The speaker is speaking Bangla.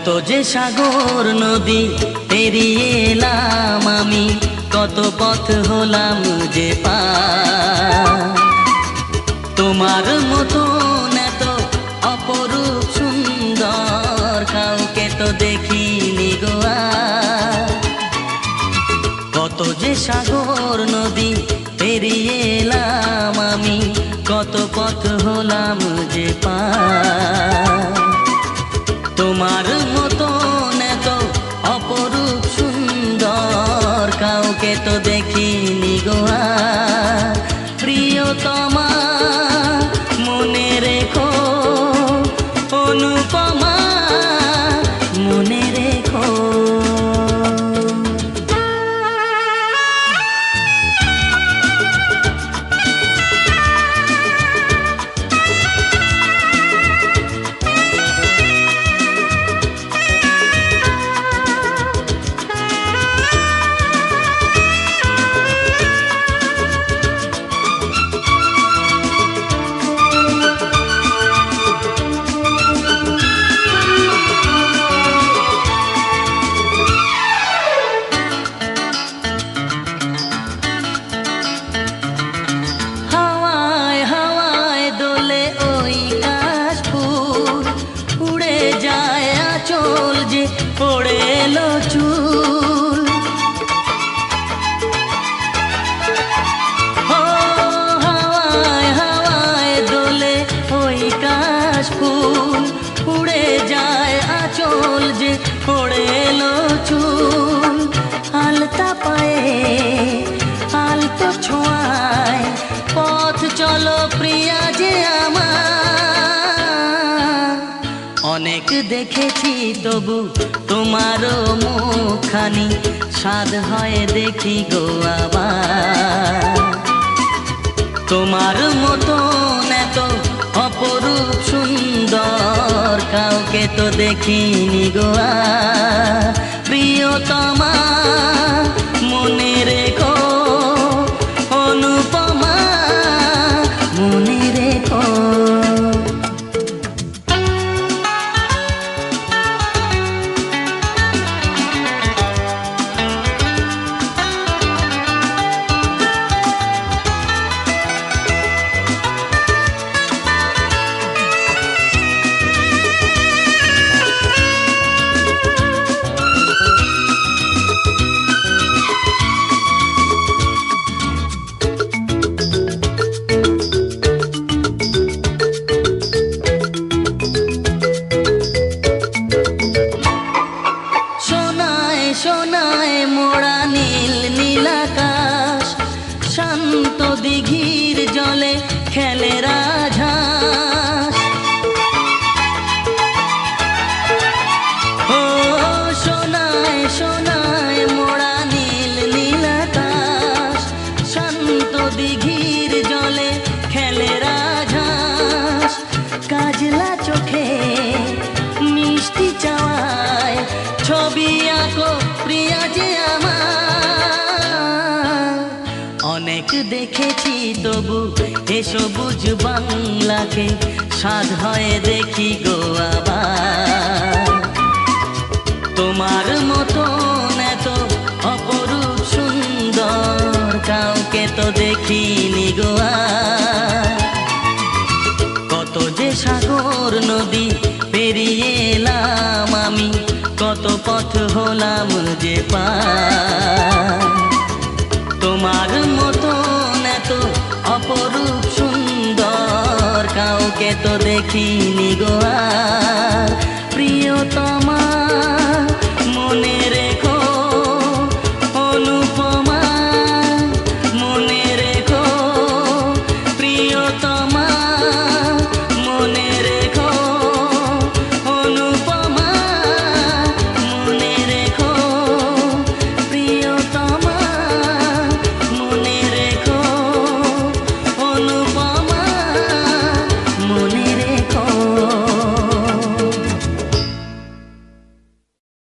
কত যে সাগর নদী পেরিয়ে এলাম আমি, কত পথ হলাম যে পার। তোমার মতন এত অপরূপ সুন্দর কাউকে তো দেখিনি গো আর। কত যে সাগর নদী পেরিয়ে এলাম আমি, কত পথ হলাম যে পার। তোমার মতন এত অপরূপ সুন্দর কাউকে তো দেখিনি গো আর। প্রিয়তমা মনে রেখো, অনুপমা মনে রেখো। পড়ে এলো চুল, হাওয়ায় হাওয়ায় দোলে ওই কাশ ফুল। উড়ে যায় আঁচল যে পড়ে এলো চুল। আলতা পায়ে আলতো ছোঁয়ায় পথ চলো প্রিয়া যে আমার। অনেক দেখেছি তবু তোমারও মুখখানি, স্বাদ হয় দেখি গো আবার। তোমার মতন এত অপরূপ সুন্দর কাউকে তো দেখিনি গো আর। প্রিয়তমা মনে রেখো, অনুপমা মনে রেখো। সোনায় মোড়া নীল নীলাকাশ, শান্ত দিঘির জলে খেলে রাজহাঁস। ও সোনায় সোনায় মোড়া নীল নীলাকাশ, শান্ত দিঘির জলে খেলে রাজহাঁস। কাজলা চোখে মিষ্টি চাওয়ায় ছবি আঁকো প্রিয়া যে আমার। অনেক দেখেছি তবু এ সবুজ বাংলাকে, স্বাদ হয় দেখি গো আবার। তোমার মতন এত অপরূপ সুন্দর কাউকে তো দেখিনি গো আর। কত যে সাগর নদী পেরিয়ে এলাম আমি, কত পথ হলাম যে পার। তোমার মতন এত অপরূপ সুন্দর কাউকে তো দেখিনি গো আর।